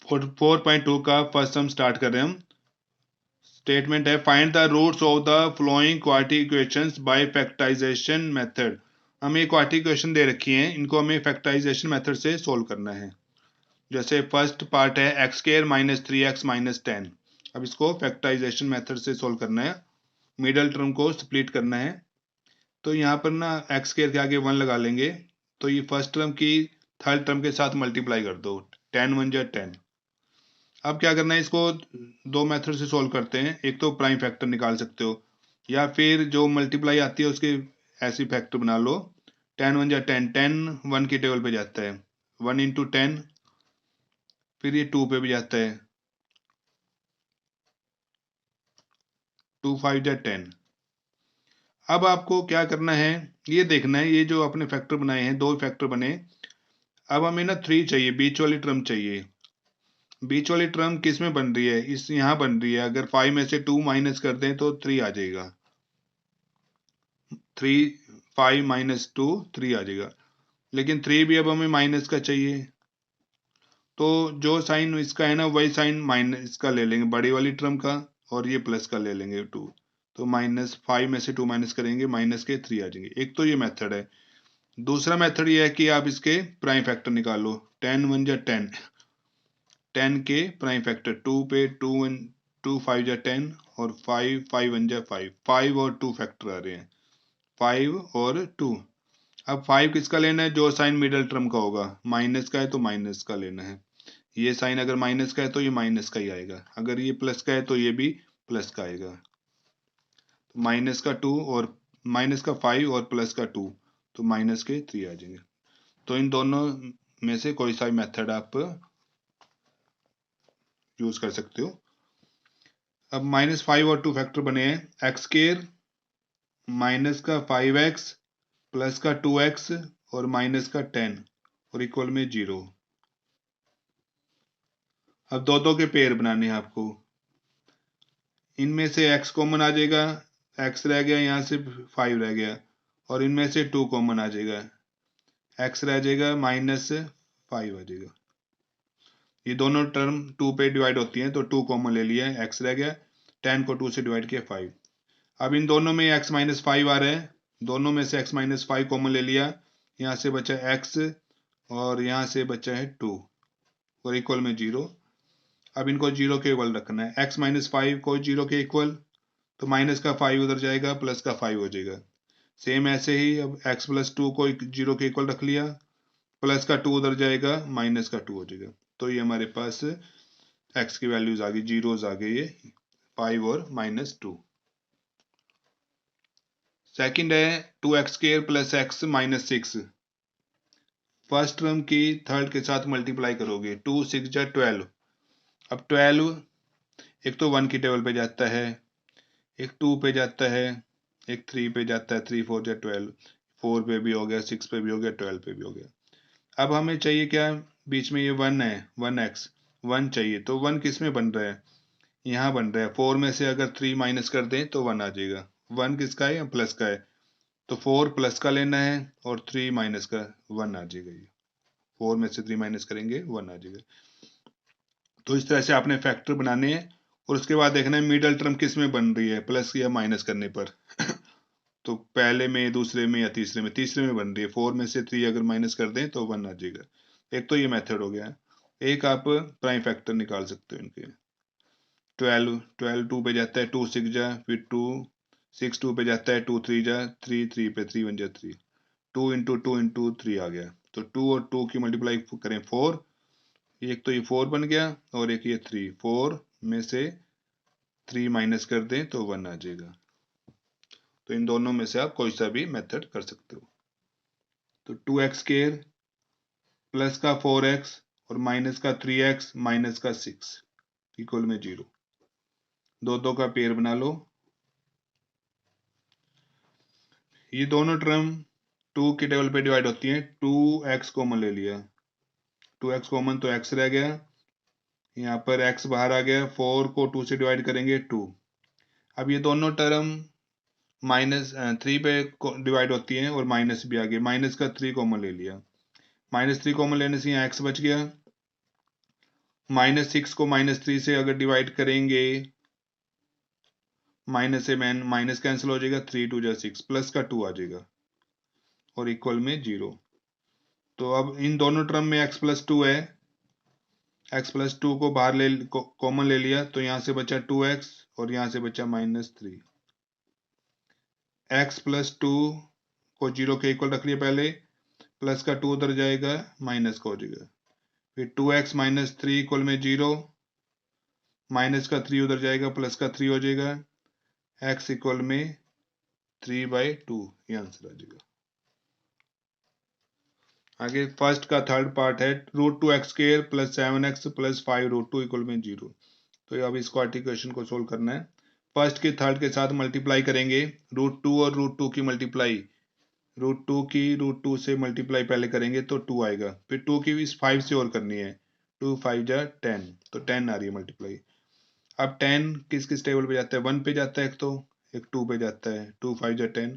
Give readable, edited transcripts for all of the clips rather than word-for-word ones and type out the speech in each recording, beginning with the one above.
4.2 का फर्स्ट हम स्टार्ट कर रहे हैं हम। स्टेटमेंट है find the roots of the following quadratic equations by factorisation method. हमें क्वाड्रेटिक इक्वेशन दे रखी हैं, इनको हमें फैक्टराइजेशन मेथड से सोल्व करना है। जैसे फर्स्ट पार्ट है x square minus 3x minus 10। अब इसको फैक्टराइजेशन मेथड से सोल्व करना है, मिडल टर्म को स्प्लिट करना है। तो यहाँ पर ना एक्स स्क्वायर के आगे 1 लगा लेंगे, तो ये फर्स्ट टर्म की थर्ड टर्म के साथ मल्टीप्लाई कर दो, 10 1 जा 10। अब क्या करना है, इसको दो मेथड से सोल्व करते हैं। एक तो प्राइम फैक्टर निकाल सकते हो, या फिर जो मल्टीप्लाई आती है उसके ऐसी फैक्टर बना लो। 10 1 जा 10, 10 1 की टेबल पे जाता है, 1 इंटू 10, फिर ये 2 पे भी जाता है, 2 5 जा 10। अब आपको क्या करना है, ये देखना है ये जो अपने फैक्टर बनाए हैं, दो फैक्टर बने। अब हमें ना 3 चाहिए, बीच वाली टर्म चाहिए। बीच वाली टर्म किस में बन रही है, इस यहाँ बन रही है। अगर 5 में से 2 माइनस कर दें तो 3 आ जाएगा। 3 5 माइनस 2 3 आ जाएगा, लेकिन 3 भी अब हमें माइनस का चाहिए। तो जो साइन इसका है ना, वही साइन माइनस इसका ले लेंगे, बड़ी वाली टर्म का, और ये प्लस का ले लेंगे 2। तो -5 में से 2 माइनस करेंगे, माइनस के 3 आ जाएंगे। एक तो ये मेथड है। दूसरा मेथड ये है कि आप इसके प्राइम फैक्टर निकालो। 10 1 जा 10, 10 के प्राइम फैक्टर 2 पे 2 1 2 5 जा 10, और 5 5 1 जा 5, 5 और 2 फैक्टर आ रहे हैं, 5 और 2। अब 5 किसका लेना है, जो साइन मिडल टर्म का होगा। माइनस का है तो माइनस का लेना है। ये साइन अगर माइनस का है तो ये माइनस का ही आएगा, अगर ये प्लस का है तो ये भी प्लस का आएगा। माइनस का 2 और माइनस का 5 और प्लस का 2, तो माइनस के 3 आ जाएंगे। तो इन दोनों में से कोई सा मेथड आप यूज कर सकते हो। अब -5 और 2 फैक्टर बने हैं, एक्स स्क्वायर माइनस का 5x प्लस का 2x और माइनस का 10 और इक्वल में 0। अब दो दो के पेयर बनाने हैं आपको। इनमें से x कॉमन आ जाएगा, x रह गया, यहाँ से 5 रह गया, और इनमें से 2 कॉमन आ जाएगा, x रह जाएगा, -5 आ जाएगा। ये दोनों टर्म 2 पे डिवाइड होती हैं, तो 2 कॉमन ले लिया, x रह गया, 10 को 2 से डिवाइड किया 5। अब इन दोनों में x -5 आ रहा है, दोनों में से x -5 कॉमन ले लिया, यहाँ से बचा x और यहाँ से बचा है 2 और इक्वल में 0। अब इनको 0 के इक्वल रखना है, x -5 को 0 के इक्वल, तो माइनस का 5 उधर जाएगा, प्लस का 5 हो जाएगा। सेम ऐसे ही अब x + 2 को 0 के इक्वल रख लिया, प्लस का 2 उधर जाएगा, माइनस का 2 हो जाएगा। तो ये हमारे पास x की वैल्यूज आ गई, जीरोज आ गई, ये 5 और -2। सेकंड है 2x² + x - 6। फर्स्ट टर्म की थर्ड के साथ मल्टीप्लाई करोगे, 2 6 जा 12। अब 12 एक तो 1 की टेबल पे जाता है, एक 2 पे जाता है, एक 3 पे जाता है, 3 4 जा 12, 4 पे भी हो गया, 6 पे भी हो गया, 12 पे भी हो गया। अब हमें चाहिए क्या, बीच में ये 1 है, 1x 1 चाहिए, तो 1 किस में बन रहा है, यहाँ बन रहा है। 4 में से अगर 3 माइनस कर दें तो 1 आ जाएगा। 1 किसका है, प्लस का है, तो 4 प्लस का लेना है और 3 माइनस का, 1 आ जाएगा। ये 4 में से 3 माइनस करेंगे, 1 आ जाएगा। तो इस तरह से आपने फैक्टर बनाने हैं, और उसके बाद देखना है मिडल टर्म किस में बन रही है, प्लस या माइनस करने पर। तो पहले में, दूसरे में या तीसरे में, तीसरे में बन रही है। 4 में से 3 अगर माइनस कर दें तो 1 आ जाएगा। एक तो ये मेथड हो गया। एक आप प्राइम फैक्टर निकाल सकते हो इनके। 12 12 2 पे जाता है, 2 6 जा, फिर 2 6 2 पे जाता है, 2 3 जा, 3 3 पे 3 1 जा 3, 2 इंटू 2 इंटू 3 आ गया। तो 2 और 2 की मल्टीप्लाई करें 4, एक तो ये 4 बन गया, और एक ये 3, 4 में से 3 माइनस कर दें तो 1 आ जाएगा। तो इन दोनों में से आप कोई सा भी मेथड कर सकते हो। तो 2x² प्लस का 4x और माइनस का 3x माइनस का 6 इक्वल में 0। दो दो का पेयर बना लो। ये दोनों टर्म 2 की टेबल पे डिवाइड होती हैं, 2x कॉमन ले लिया, 2x कॉमन तो x रह गया, यहाँ पर x बाहर आ गया, 4 को 2 से डिवाइड करेंगे 2। अब ये दोनों टर्म -3 पे डिवाइड होती हैं, और माइनस भी आ गया, माइनस का 3 कॉमन ले लिया, -3 कॉमन लेने से यहाँ x बच गया, -6 को -3 से अगर डिवाइड करेंगे, माइनस से माइनस कैंसिल हो जाएगा, 3 2 जा 6, प्लस का 2 आ जाएगा और इक्वल में 0। तो अब इन दोनों टर्म में x प्लस 2 है, x प्लस 2 को बाहर कॉमन ले लिया, तो यहां से बचा 2x और यहां से बचा -3। x प्लस 2 को 0 के इक्वल रख लिया पहले, प्लस का 2 उधर जाएगा, माइनस का हो जाएगा, फिर 2x माइनस 3 इक्वल में 0, माइनस का 3 उधर जाएगा, प्लस का 3 हो जाएगा, x इक्वल में 3/2, ये आंसर आ जाएगा। आगे फर्स्ट का थर्ड पार्ट है √2x² plus 7x plus 5√2 equal में 0। तो अब इसको आर्टिकुलेशन को सोल्व करना है। फर्स्ट के थर्ड के साथ मल्टीप्लाई करेंगे, √2 और √2 की मल्टीप्लाई, √2 की √2 से मल्टीप्लाई पहले करेंगे तो 2 आएगा, फिर 2 की इस 5 से और करनी है, 2 5 जा 10, तो 10 आ रही है मल्टीप्लाई। अब 10 किस किस टेबल पे जाता है, 1 पे जाता है, एक 2 पे जाता है, 2 5 जा 10,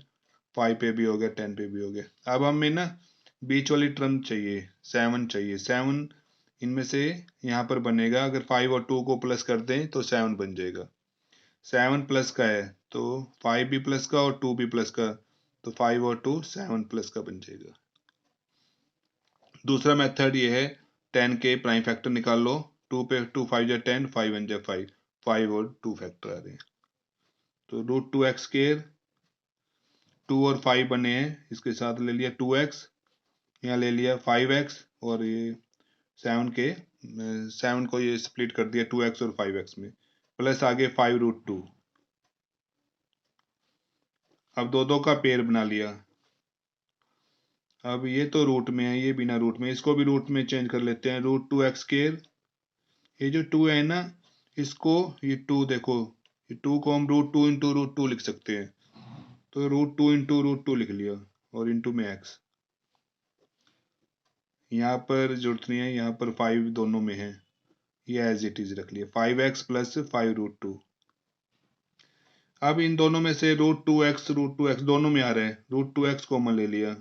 5 पे भी हो गया, 10 पे भी हो गया। अब हमें ना बीच वाली टर्म चाहिए, 7 चाहिए, 7 इनमें से यहाँ पर बनेगा, अगर 5 और 2 को प्लस कर दें तो 7 बन जाएगा। 7 प्लस का है तो 5 भी प्लस का और 2 भी प्लस का, तो 5 और 2 7 प्लस का बन जाएगा। दूसरा मेथड ये है, 10 के प्राइम फैक्टर निकाल लो, 2 पे 2 5 जा 10, 5 1 जा 5, 5 और 2 फैक्टर आ रहे हैं, तो √2x², 2 और 5 बने हैं, इसके साथ ले लिया 2x, यहाँ ले लिया 5x, और ये 7 को ये स्प्लिट कर दिया 2x और 5x में, प्लस आगे 5√2। अब दो का पेयर बना लिया। अब ये तो रूट में है, ये बिना रूट में, इसको भी रूट में चेंज कर लेते हैं, √2x², ये जो 2 है ना, इसको ये 2 देखो, ये 2 को हम √2 इंटू √2 लिख सकते हैं, तो √2 इंटू √2 लिख लिया और इंटू में x। यहाँ पर जरूरत नहीं है, यहाँ पर 5 दोनों में है, ये एज इट इज रख लिया, 5x प्लस 5√2। अब इन दोनों में से √2x दोनों में आ रहा है, √2x कॉमन ले लिया,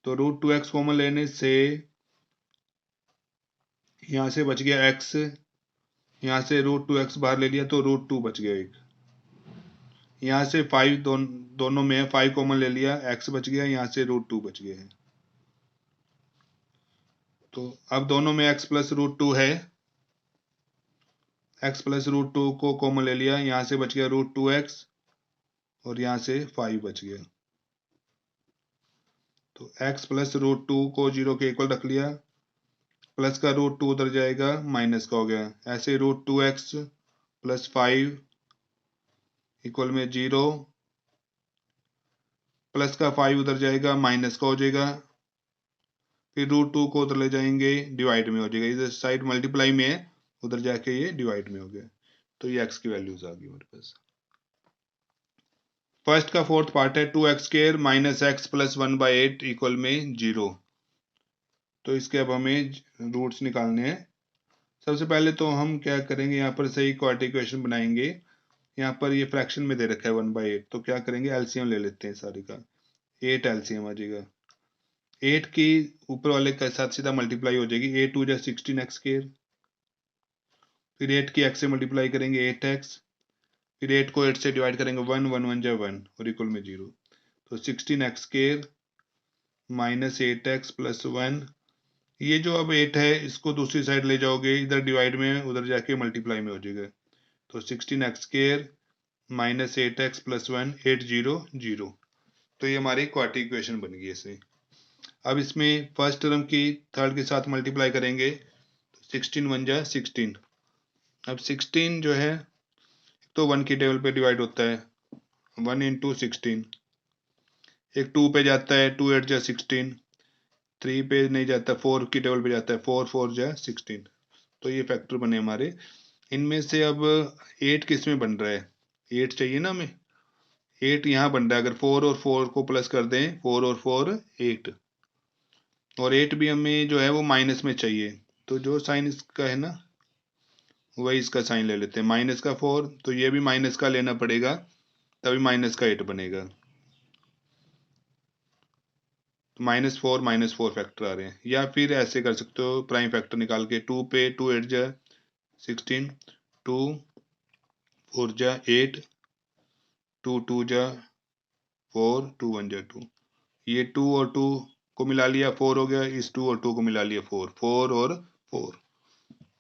तो √2x कॉमन लेने से यहां से बच गया x, यहां से √2x बाहर ले लिया तो √2 बच गया एक, यहां से 5 दोनों में है, 5 कॉमन ले लिया, x बच गया, यहां से √2 बच गया है। तो अब दोनों में x प्लस √2 है, x प्लस √2 को कॉमन ले लिया, यहां से बच गया √2x और यहां से 5 बच गया, तो x प्लस √2 को 0 के इक्वल रख लिया, प्लस का √2 उधर जाएगा, माइनस का हो गया, ऐसे √2x प्लस 5 इक्वल में 0, प्लस का 5 उधर जाएगा, माइनस का हो जाएगा, फिर √2 को उधर ले जाएंगे, डिवाइड में हो जाएगा, इधर साइड मल्टीप्लाई में है, उधर जाके ये डिवाइड में हो गया, तो ये x की वैल्यूज आ गई हमारे पास। फर्स्ट का फोर्थ पार्ट है 2x² minus x plus 1/8 equal में 0। तो इसके अब हमें रूट्स निकालने हैं। सबसे पहले तो हम क्या करेंगे, यहाँ पर सही क्वाड्रेटिक इक्वेशन बनाएंगे, यहाँ पर ये फ्रैक्शन में दे रखा है 1/8, तो क्या करेंगे, एलसीएम ले लेते हैं सारे का, 8 एलसीएम आ जाएगा, 8 की ऊपर वाले के साथ सीधा मल्टीप्लाई हो जाएगी, 8 2 जा 16x², फिर 8 की x से मल्टीप्लाई करेंगे 8x, फिर 8 को 8 से डिवाइड करेंगे 1 1 1 जा 1 और इक्वल में 0, तो 16x² माइनस 8x प्लस 1, ये जो अब 8 है इसको दूसरी साइड ले जाओगे, इधर डिवाइड में, उधर जाके मल्टीप्लाई में हो जाएगा, तो 16x² माइनस 8x प्लस 1 8 0 0। तो ये हमारी क्वाड्रेटिक इक्वेशन बन गई इससे। अब इसमें फर्स्ट टर्म की थर्ड के साथ मल्टीप्लाई करेंगे, तो 16 1 जा 16। अब 16 जो है तो 1 की टेबल पे डिवाइड होता है, 1 इंटू 16, एक 2 पे जाता है, 2 8 जा 16, 3 पे नहीं जाता, 4 की टेबल पे जाता है, 4 4 जा 16। तो ये फैक्टर बने हमारे। इनमें से अब 8 किस में बन रहा है, 8 चाहिए ना हमें, 8 यहाँ बन रहा है, अगर 4 और 4 को प्लस कर दें, 4 और 4 8, और 8 भी हमें जो है वो माइनस में चाहिए, तो जो साइन इसका है ना वही इसका साइन ले लेते हैं, माइनस का 4, तो ये भी माइनस का लेना पड़ेगा, तभी माइनस का 8 बनेगा, -4 फैक्टर आ रहे हैं। या फिर ऐसे कर सकते हो प्राइम फैक्टर निकाल के, 2 पे 2 8 जा 16, 2 4 जा 8, 2 2 जा 4, 2 1 जा 2। ये 2 और 2 को मिला लिया 4 हो गया, इस 2 और 2 को मिला लिया 4, 4 और 4,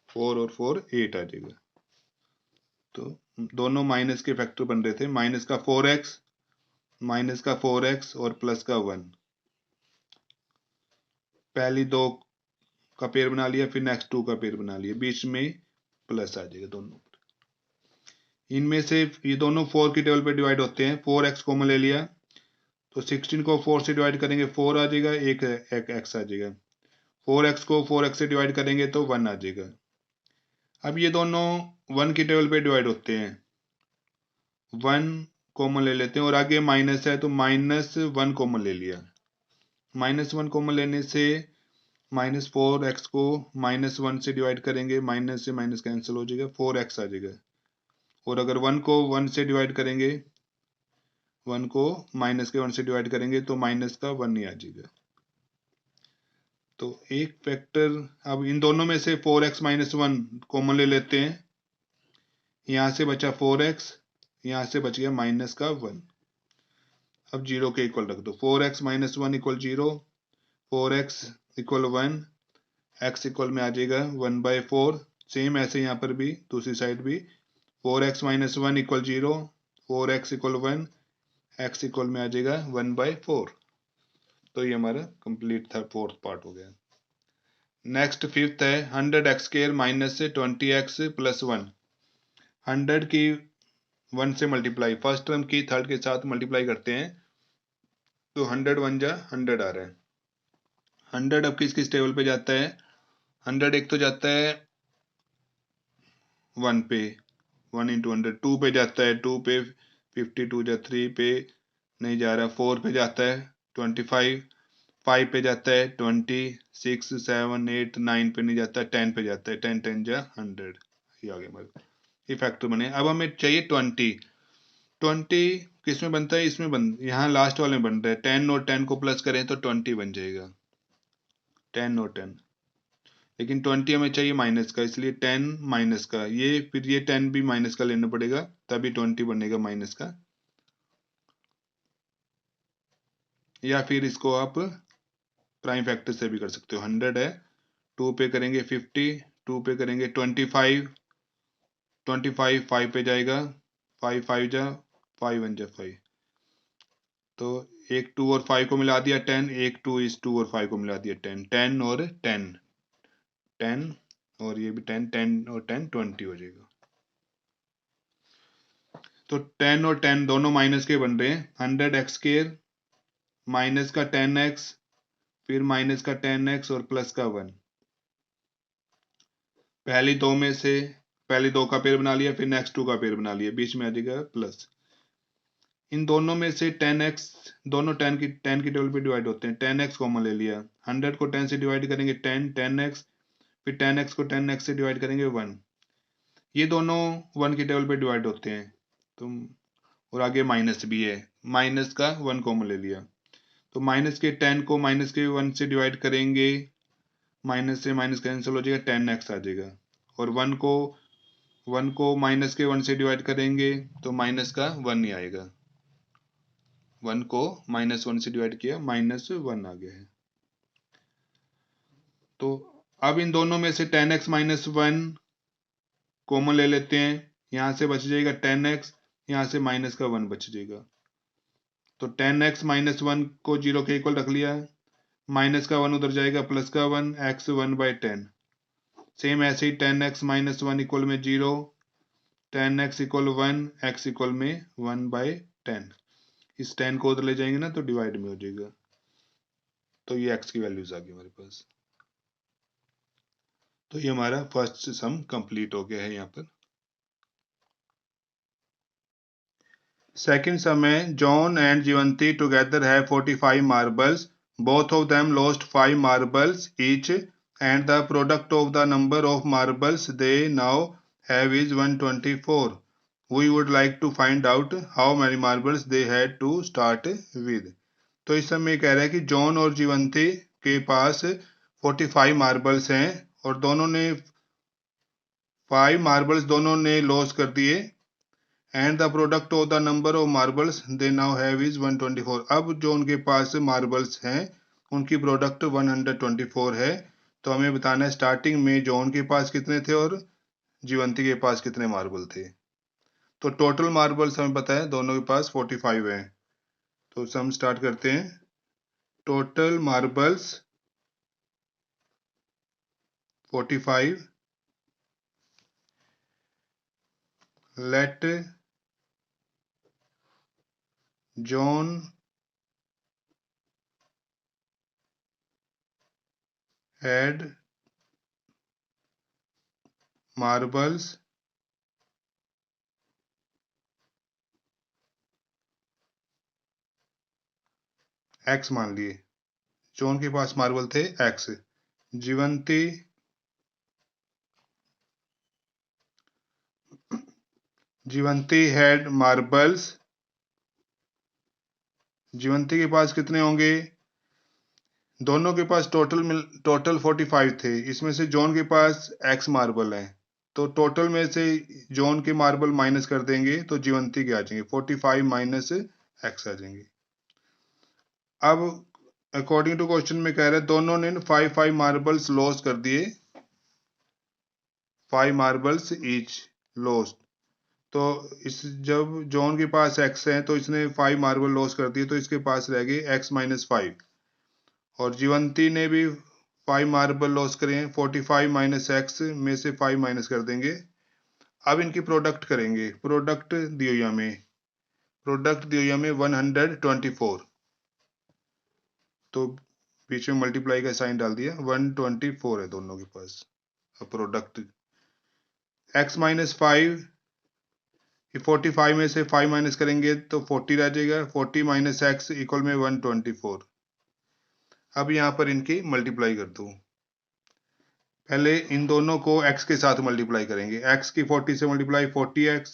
4 और 4 8 आ जाएगा। तो दोनों माइनस के फैक्टर बन रहे थे, माइनस का 4x और प्लस का 1। पहली 2 का पेयर बना लिया, फिर नेक्स्ट 2 का पेयर बना लिया, बीच में प्लस आ जाएगा दोनों। इनमें से ये दोनों 4 की टेबल पे डिवाइड होते हैं, 4x कॉमन ले लिया तो 16 को 4 से डिवाइड करेंगे 4 आ जाएगा, एक x आ जाएगा। 4x को 4x से डिवाइड करेंगे तो 1 आ जाएगा। अब ये दोनों 1 की टेबल पे डिवाइड होते हैं, 1 कॉमन ले लेते हैं और आगे माइनस है तो -1 कॉमन ले लिया। -1 कॉमन लेने से -4x को -1 से डिवाइड करेंगे, माइनस से माइनस कैंसिल हो जाएगा, 4x आ जाएगा। और अगर 1 को 1 से डिवाइड करेंगे, 1 को माइनस के 1 से डिवाइड करेंगे तो माइनस का 1 ही आ जाएगा। तो एक फैक्टर, अब इन दोनों में से 4x -1 कॉमन ले लेते हैं, यहां से बचा 4x, यहां से बच गया माइनस का 1। अब 0 के इक्वल रख दो, 4x -1 equal 0, 4x equal 1, x equal में आ जाएगा 1/4। सेम ऐसे यहाँ पर भी दूसरी साइड भी 4x -1 equal 0, 4x equal 1, x equal में आ जाएगा 1/4। तो ये हमारा कंप्लीट था, फोर्थ पार्ट हो गया। नेक्स्ट फिफ्थ है 100x² -20x + 1। 100 की 1 से मल्टीप्लाई, फर्स्ट टर्म की थर्ड के साथ मल्टीप्लाई करते हैं तो 100 1 जा 100 आ रहा है। 100 अब किस किस टेबल पे जाता है? 100 एक तो जाता है 1 पे, 1 × 100, 2 पे जाता है 2 पे, 52 जा 3 पे नहीं जा रहा, 4 पे जाता है 25, 5 पे जाता है 20, 6 7 8 9 पे नहीं जाता, 10 पे जाता है 10 10 जा 100। ये आ गया हमारे, ये फैक्टर बने। अब हमें चाहिए 20 किस में बनता है? इसमें यहाँ लास्ट वाले में बन रहा है, 10 और 10 को प्लस करें तो 20 बन जाएगा, 10 और 10। लेकिन 20 हमें चाहिए माइनस का, इसलिए 10 माइनस का, ये फिर ये 10 भी माइनस का लेना पड़ेगा, तभी 20 बनेगा माइनस का। या फिर इसको आप प्राइम फैक्टर से भी कर सकते हो। 100 है, 2 पे करेंगे 50, 2 पे करेंगे 25, 25 5 पे जाएगा, 5 5 जा 5 1 जा 5। तो एक 2 और 5 को मिला दिया 10, एक 2 इस 2 और 5 को मिला दिया 10, 10 और 10, 10 और ये भी 10, 10 और 10 20 हो जाएगा। तो 10 और 10 दोनों माइनस के बन रहे हैं। 100x² माइनस का 10x, फिर माइनस का 10x और प्लस का 1। पहली दो में से पहले 2 का पेयर बना लिया, फिर नेक्स्ट 2 का पेयर बना लिया, बीच में आ जाएगा प्लस। इन दोनों में से 10x, दोनों 10 की टेबल पे डिवाइड होते हैं, 10x कॉमन ले लिया, 100 को 10 से डिवाइड करेंगे 10 10x, फिर 10x को 10x से डिवाइड करेंगे 1। ये दोनों 1 की टेबल पे डिवाइड होते हैं, तो और आगे माइनस भी है, माइनस का 1 कॉमन ले लिया, तो माइनस के 10 को माइनस के 1 से डिवाइड करेंगे, माइनस से माइनस कैंसिल हो जाएगा, 10x आ जाएगा। और 1 को माइनस के 1 से डिवाइड करेंगे तो माइनस का 1 ही आएगा, 1 को -1 से डिवाइड किया, -1 आ गया है। तो अब इन दोनों में से 10x -1 कॉमन ले लेते हैं, यहां से बच जाएगा 10x, यहां से माइनस का 1 बच जाएगा। तो 10x -1 को 0 के इक्वल रख लिया, माइनस का 1 उधर जाएगा, प्लस का 1, x 1/10। सेम ऐसे ही 10x -1 इक्वल में 0, 10x इक्वल 1, x इक्वल में 1/10। इस 10 को उधर ले जाएंगे ना तो डिवाइड में हो जाएगा, तो ये x की वैल्यूज आ गई हमारे पास। तो ये हमारा फर्स्ट सम कंप्लीट हो गया है। यहाँ पर सेकंड सम है, John and Jeevanti together have 45 marbles, both of them lost 5 marbles each, and the product of the number of marbles they now have is 124. We would like to find out how many marbles they had to start with. तो इस समय कह रहा है कि John और जीवंती के पास 45 marbles हैं और दोनों ने 5 मार्बल्स दोनों ने लॉस कर दिए and the product of the number of marbles they now have is 124। अब जो उनके पास मार्बल्स हैं उनकी प्रोडक्ट 124 है। तो हमें बताना है स्टार्टिंग में जॉन के पास कितने थे और जीवंती के पास कितने मार्बल थे। तो टोटल मार्बल्स हमें पता है दोनों के पास 45 हैं। तो हम स्टार्ट करते हैं। Total marbles 45। Let John had marbles x मान लिए। जॉन के पास मार्बल थे x। Jeevanti had marbles. Jeevanti के पास कितने होंगे? दोनों के पास टोटल 45 थे। इसमें से जॉन के पास x मार्बल है तो टोटल में से जॉन के मार्बल माइनस कर देंगे तो जीवंती के आ जाएंगे। 45 माइनस x आ जाएंगे। अब अकॉर्डिंग टू क्वेश्चन में कह रहे हैं दोनों ने 5 मार्बल्स लॉस कर दिए। 5 मार्बल्स ईच लॉस। तो इस जब जॉन के पास x है तो इसने 5 मार्बल लॉस कर दिए तो इसके पास रह गए x माइनस 5। और जीवंती ने भी 5 मार्बल लॉस करे हैं। 45 माइनस एक्स में से 5 माइनस कर देंगे। अब इनकी प्रोडक्ट करेंगे। प्रोडक्ट दी हुई हमें 124। तो बीच में मल्टीप्लाई का साइन डाल दिया। 124 है दोनों के पास। अब प्रोडक्ट x माइनस 5, 45 में से 5 माइनस करेंगे तो 40 रह जाएगा। 40 माइनस एक्स इक्वल में 124। अब यहाँ पर इनकी मल्टीप्लाई कर दो। पहले इन दोनों को x के साथ मल्टीप्लाई करेंगे। x की 40 से मल्टीप्लाई 40x,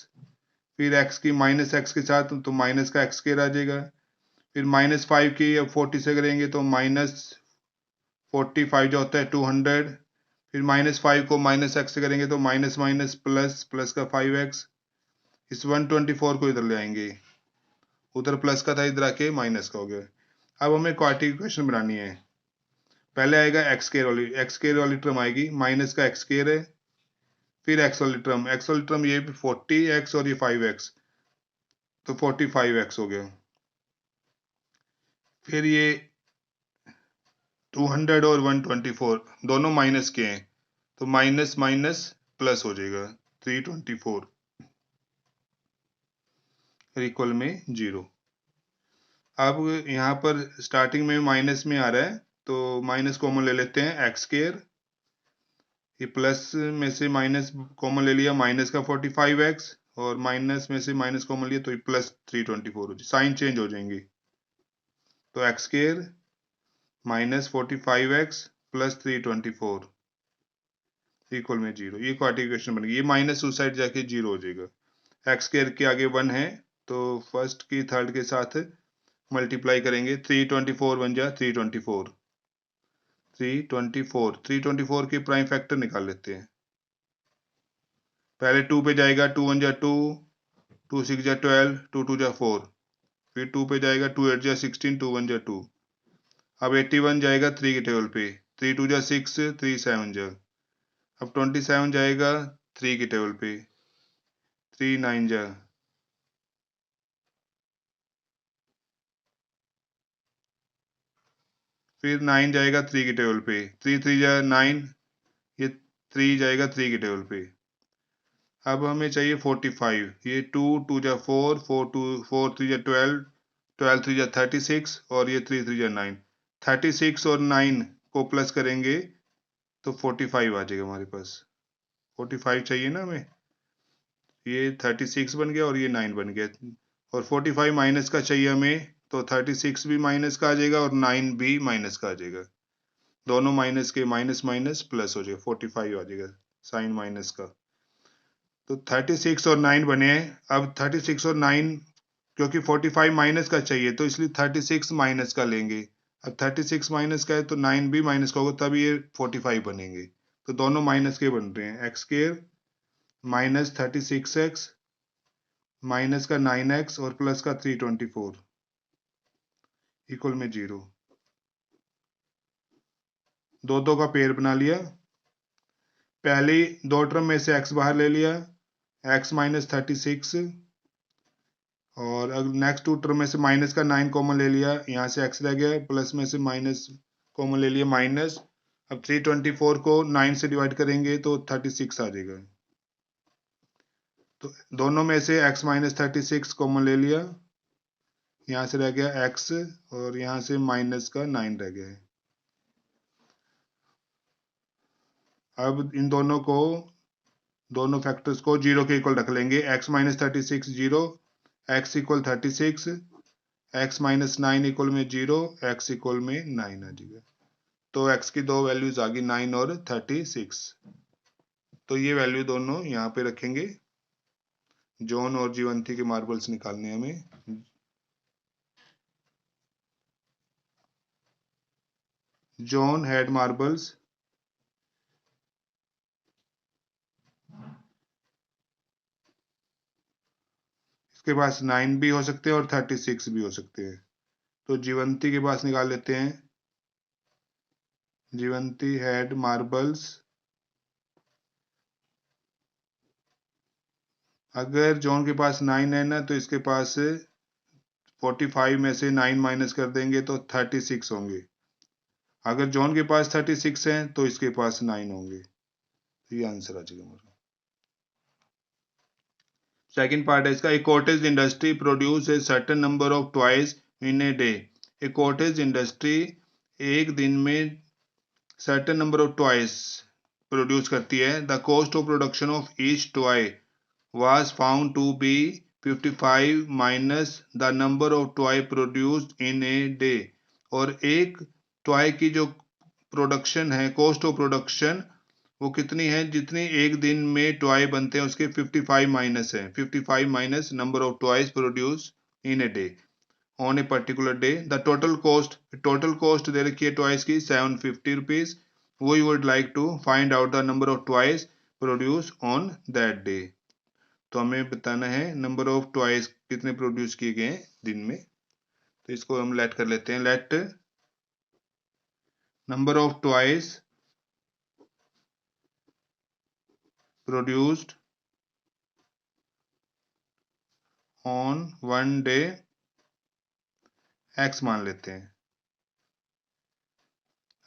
फिर x की माइनस x के साथ तो माइनस का x स्क्वायर आ जाएगा। फिर माइनस 5 की अब 40 से करेंगे तो माइनस 45 जो होता है 200। फिर माइनस 5 को माइनस x से करेंगे तो माइनस माइनस प्लस प्लस का 5x। इस 124 को इधर ले आएंगे। उधर प्लस का था इधर आके माइनस का हो गया। अब हमें क्वाड्रेटिक इक्वेशन बनानी है। पहले आएगा x स्क्वायर वाली टर्म आएगी। माइनस का x स्क्वायर है। फिर x वाली टर्म ये 40x और ये 5x तो 45x हो गया। फिर ये 200 और 124 दोनों माइनस के हैं तो माइनस माइनस प्लस हो जाएगा। 324 इक्वल में 0। अब यहाँ पर स्टार्टिंग में माइनस में आ रहा है तो माइनस कॉमन ले लेते हैं। x स्क्वायर ये प्लस में से माइनस कॉमन ले लिया। माइनस का 45x और माइनस में से माइनस कॉमन लिया तो ये प्लस 324 हो जाए। साइन चेंज हो जाएंगे तो x square minus 45x plus 324 equal में 0। ये क्वाड्रेटिक इक्वेशन बन गई। ये माइनस उस साइड जाके 0 हो जाएगा। x स्क्वायर के आगे 1 है तो फर्स्ट की थर्ड के साथ मल्टीप्लाई करेंगे। 324 बन जा 324। 324 की प्राइम फैक्टर निकाल लेते हैं। पहले 2 पे जाएगा। 2 1 जा 2, 2 6 जा 12, 2 2 जा 4। फिर 2 पे जाएगा। 2 8 जा 16, 2 1 जा 2। अब 81 जाएगा 3 के टेबल पे। 3 2 जा 6, 3 7 जा। अब 27 जाएगा 3 के टेबल पे। 3 9 जा। फिर 9 जाएगा 3 के टेबल पे। 3 3 जा 9, ये 3 जाएगा 3 के टेबल पे। अब हमें चाहिए 45। ये 2 2 जा 4, 4 3 जा 12, 12 3 जा 36 और ये 3 3 जा 9। 36 और 9 को प्लस करेंगे तो 45 आ जाएगा हमारे पास। 45 चाहिए ना हमें। ये 36 बन गया और ये 9 बन गया। और 45 माइनस का चाहिए हमें तो 36 भी माइनस का आ जाएगा और 9 भी माइनस का आ जाएगा। दोनों माइनस के माइनस माइनस प्लस हो जाएगा। 45 आ जाएगा साइन माइनस का। तो 36 और 9 बने हैं। अब 36 और 9 क्योंकि 45 माइनस का चाहिए तो इसलिए 36 माइनस का लेंगे। अब 36 माइनस का है तो 9 भी माइनस का होगा, तब ये 45 बनेंगे। तो दोनों माइनस के बन रहे हैं। X square minus 36x minus का 9x और प्लस का 324 इक्वल में 0। दो दो का पेयर बना लिया। पहली दो टर्म में से x बाहर ले लिया, x माइनस 36, और नेक्स्ट टू टर्म में से माइनस का 9 कॉमन ले लिया, यहाँ से x रह गया, प्लस में से माइनस कॉमन ले लिया माइनस। अब 324 को 9 से डिवाइड करेंगे तो 36 आ जाएगा। तो दोनों में से x माइनस 36 कॉमन ले लिया, यहाँ से रह गया x और यहाँ से माइनस का 9 रह गया है। अब इन दोनों फैक्टर्स को 0 के इक्वल रख लेंगे। x minus 36 0, x equal 36, x minus 9 equal में 0, x इक्वल में 9 आ जाएगा। तो x की दो वैल्यूज आ गई 9 और 36। तो ये वैल्यू दोनों यहाँ पे रखेंगे। जॉन और जीवंती के मार्बल्स निकालने हमें। जॉन हैड मार्बल्स, इसके पास 9 भी हो सकते हैं और 36 भी हो सकते हैं। तो जीवंती के पास निकाल लेते हैं। जीवंती हैड मार्बल्स, अगर जॉन के पास 9 है ना तो इसके पास 45 में से 9 माइनस कर देंगे तो 36 होंगे। अगर जॉन के पास 36 है तो इसके पास 9 होंगे। ये आंसर आ जाएगा हमारा। सेकंड पार्ट है इसका। A cottage industry produce a certain number of toys in a day. A cottage industry एक दिन में certain number of toys produce करती है। The cost of production of each toy was found to be 55 minus the number of toy produced in a day। और एक toy की जो production है, कॉस्ट ऑफ प्रोडक्शन, वो कितनी है, जितनी एक दिन में टॉय बनते हैं उसके 55 माइनस है। 55 minus number of toys produce in a day on a particular day. The total cost दे रखी है टॉयज की 750 rupees. We would like to find out the number of toys produce on that day. तो हमें बताना है number of toys कितने produce किए गए हैं दिन में। तो इसको हम लेट कर लेते हैं। Let number of toys produced on one day x मान लेते हैं।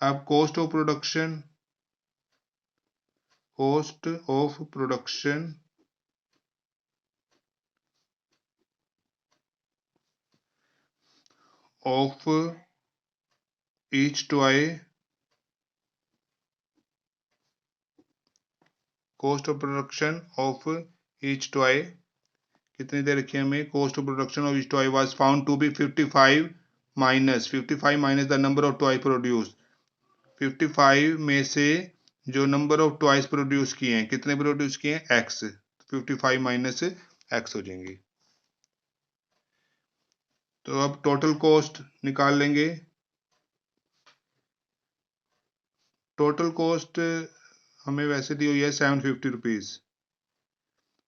अब cost of production of each toy, cost of production of each toy कितनी दे रखी है हमें। Cost of production of each toy was found to be 55 minus the number of toy produce. 55 में से जो नंबर ऑफ टॉयज प्रोड्यूस किए हैं, कितने प्रोड्यूस किए हैं, x। 55 माइनस x हो जाएंगे। तो अब टोटल कॉस्ट निकाल लेंगे। टोटल कॉस्ट हमें वैसे दी हुई है 750 रुपीज।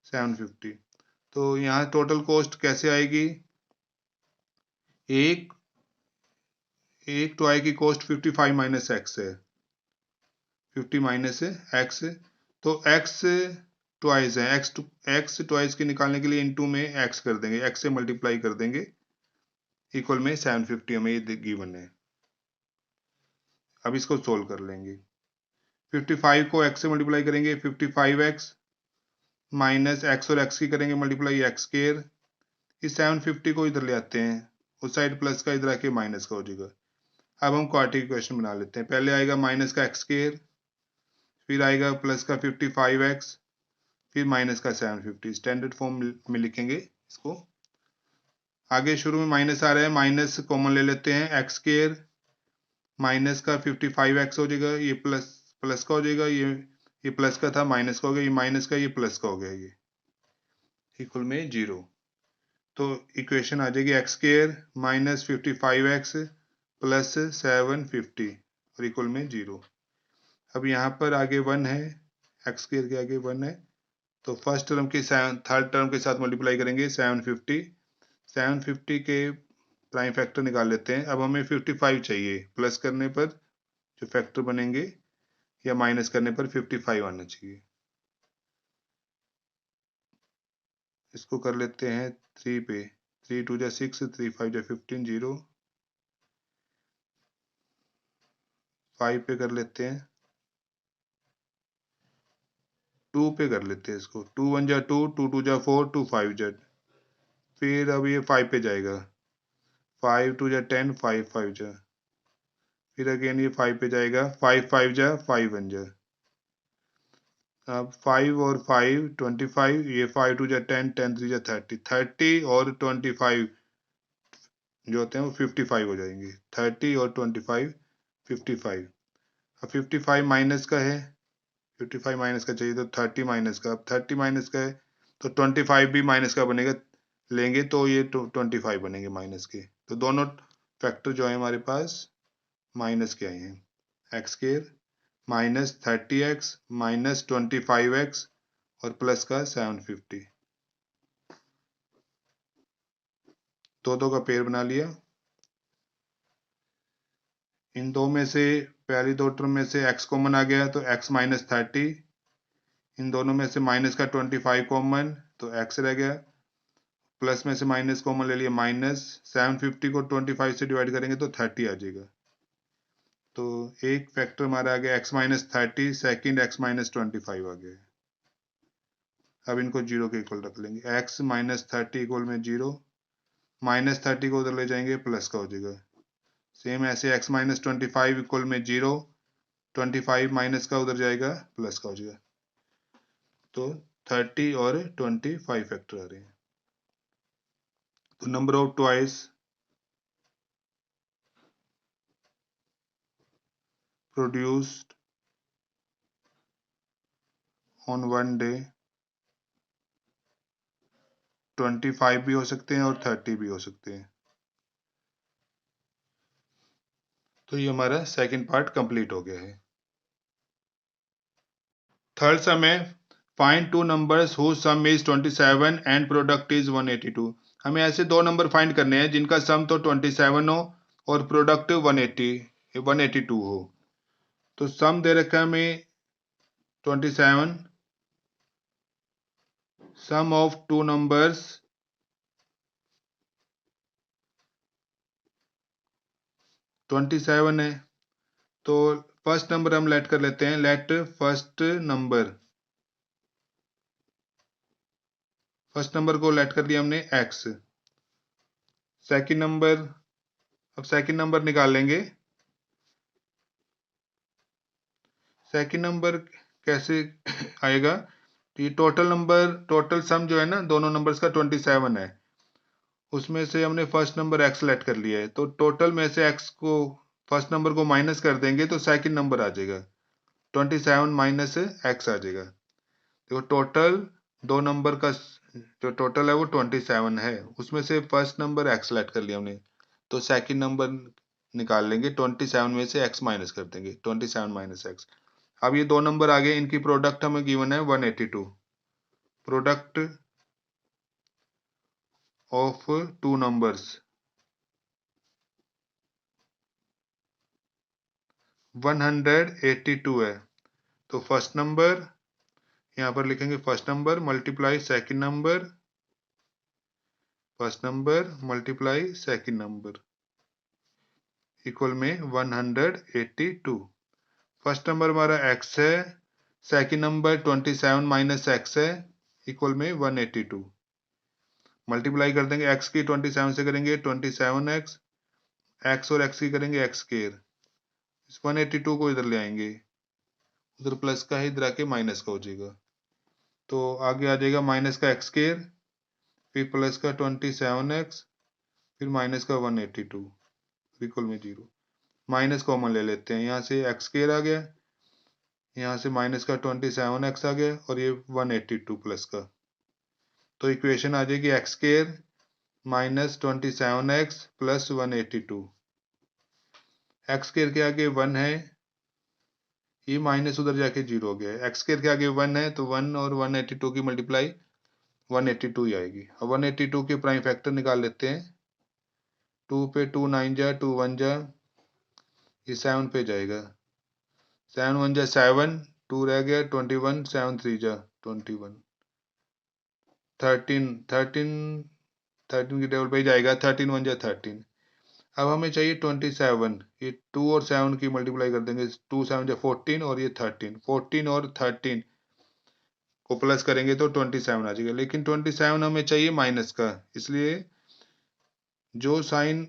750। तो यहाँ टोटल कॉस्ट कैसे आएगी। एक टॉय की कॉस्ट 55 माइनस एक्स है। 50 माइनस एक्स, तो x ट्वाइस है। x ट्वाइस के निकालने के लिए इनटू में x कर देंगे, x से मल्टीप्लाई कर देंगे, इक्वल में 750 हमें ये गिवन है। अब इसको सोल्व कर लेंगे। 55 को x से मल्टीप्लाई करेंगे 55x माइनस x और x की करेंगे मल्टीप्लाई x स्क्वायर। इस 750 को इधर ले आते हैं, उस साइड प्लस का इधर आके माइनस का हो जाएगा। अब हम क्वाड्रेटिक इक्वेशन बना लेते हैं। पहले आएगा माइनस का x स्क्वायर, फिर आएगा प्लस का 55x, फिर माइनस का 750। स्टैंडर्ड फॉर्म में लिखेंगे इसको। आगे शुरू में माइनस आ रहा है, माइनस कॉमन ले लेते हैं, एक्स स्क्वायर माइनस का 55x हो जाएगा, ये प्लस का हो जाएगा, ये प्लस का था माइनस का हो गया, ये माइनस का ये प्लस का हो गया, ये इक्वल में 0। तो इक्वेशन आ जाएगी x square minus 55x plus 750 और इक्वल में 0। अब यहाँ पर आगे 1 है, एक्स स्क्वायर के आगे 1 है, तो फर्स्ट टर्म के थर्ड टर्म के साथ मल्टीप्लाई करेंगे 750 के प्राइम फैक्टर निकाल लेते हैं। अब हमें 55 चाहिए, प्लस करने पर जो फैक्टर बनेंगे या माइनस करने पर 55 आना चाहिए। इसको कर लेते हैं 3 पे, 3 2 जा 6, 3 5 जा 15, 0 5 पे कर लेते हैं, 2 पे कर लेते हैं इसको, 2 1 जा 2, 2 2 जा 4, 2 5 जा, फिर अब ये 5 पे जाएगा, 5 2 जा 10, 5 5 जा, फिर अगेन ये 5 पे जाएगा, 5 5 जा 5 1 जा। अब 5 और 5 25, ये 5 2 जा 10, 10 3 जा 30, 30 और 25 जो होते हैं वो 55 हो जाएंगे। 30 और 25 55। अब 55 माइनस का है, 55 माइनस का चाहिए तो 30 माइनस का, अब 30 माइनस का है तो 25 भी माइनस का बनेगा, लेंगे तो ये 25 बनेंगे माइनस के। तो दोनों फैक्टर जो है हमारे पास माइनस के आए हैं, x square minus 30x minus 25x और प्लस का 750, दो का पेयर बना लिया। इन दो में से पहली दो टर्म में से x कॉमन आ गया तो x माइनस 30, इन दोनों में से माइनस का 25 कॉमन तो x रह गया, प्लस में से माइनस कॉमन ले लिया, माइनस 750 को 25 से डिवाइड करेंगे तो 30 आ जाएगा। तो एक फैक्टर हमारा आ गया x minus 30, second x minus 25 आ गया। अब इनको जीरो के इक्वल रख लेंगे, x माइनस 30 इक्वल में 0, माइनस 30 को उधर ले जाएंगे प्लस का हो जाएगा। सेम ऐसे x माइनस 25 इक्वल में 0, 25 माइनस का उधर जाएगा प्लस का हो जाएगा। तो 30 और 25 फैक्टर आ रहे हैं। तो number of twice produced on one day 25 भी हो सकते हैं और 30 भी हो सकते हैं। तो ये हमारा सेकंड पार्ट कंप्लीट हो गया है। थर्ड सम है, find two numbers whose sum is 27 and product is 182। हमें ऐसे दो नंबर फाइंड करने हैं जिनका सम तो 27 हो और प्रोडक्ट 182 हो। तो सम दे रखा है हमें 27, सम ऑफ टू नंबर्स 27 है। तो फर्स्ट नंबर हम लेट कर लेते हैं, लेट फर्स्ट नंबर को लेट कर दिया हमने x। सेकंड नंबर, अब सेकंड नंबर निकाल लेंगे। सेकंड नंबर कैसे आएगा, तो ये टोटल सम जो है ना दोनों नंबर्स का 27 है, उसमें से हमने फर्स्ट नंबर x लेट कर लिया है, तो टोटल में से x को फर्स्ट नंबर को माइनस कर देंगे तो सेकंड नंबर आ जाएगा, 27 माइनस x आ जाएगा। देखो टोटल दो नंबर का जो टोटल है वो 27 है, उसमें से फर्स्ट नंबर x लेट कर लिया हमने, तो सेकंड नंबर निकाल लेंगे, 27 में से x माइनस कर देंगे, 27 माइनस x। अब ये दो नंबर आ गए, इनकी प्रोडक्ट हमें गिवन है 182, प्रोडक्ट ऑफ टू नंबर्स 182 है। तो फर्स्ट नंबर यहाँ पर लिखेंगे, first number multiply second number, first number multiply second number equal में 182। फर्स्ट नंबर हमारा x है, सेकंड नंबर 27 माइनस x है, इक्वल में 182। मल्टीप्लाई कर देंगे, x की 27 से करेंगे 27x, x और x की करेंगे x स्क्वायर, इस 182 को इधर ले आएंगे, उधर प्लस का है इधर आके माइनस का हो जाएगा, तो आगे आ जाएगा माइनस का x स्क्वायर, फिर प्लस का 27x, फिर माइनस का 182 इक्वल में 0। माइनस कॉमन ले लेते हैं, यहाँ से x स्क्वायर आ गया, यहाँ से माइनस का 27x आ गया और ये 182 प्लस का, तो इक्वेशन आ जाएगी x square minus 27x plus 182। X square के आगे 1 है, ये माइनस उधर जाके 0 हो गया है। एक्स स्क्वायर के आगे 1 है तो 1 और 182 की मल्टीप्लाई 182 ही आएगी। अब 182 के प्राइम फैक्टर निकाल लेते हैं। 2 पे 2 9 जा, 2 1 जा, ये 7 पे जाएगा। 7 1 जा 7, 2 रह गया 21, 7 3 जा 21, 13 13 13 की टेबल पे ही जाएगा। 13 1 जा 13। अब हमें चाहिए 27। ये 2 और 7 की मल्टीप्लाई कर देंगे। 2 7 जा 14 और ये 13। 14 और 13 को प्लस करेंगे तो 27 आ जाएगा, लेकिन 27 हमें चाहिए माइनस का, इसलिए जो साइन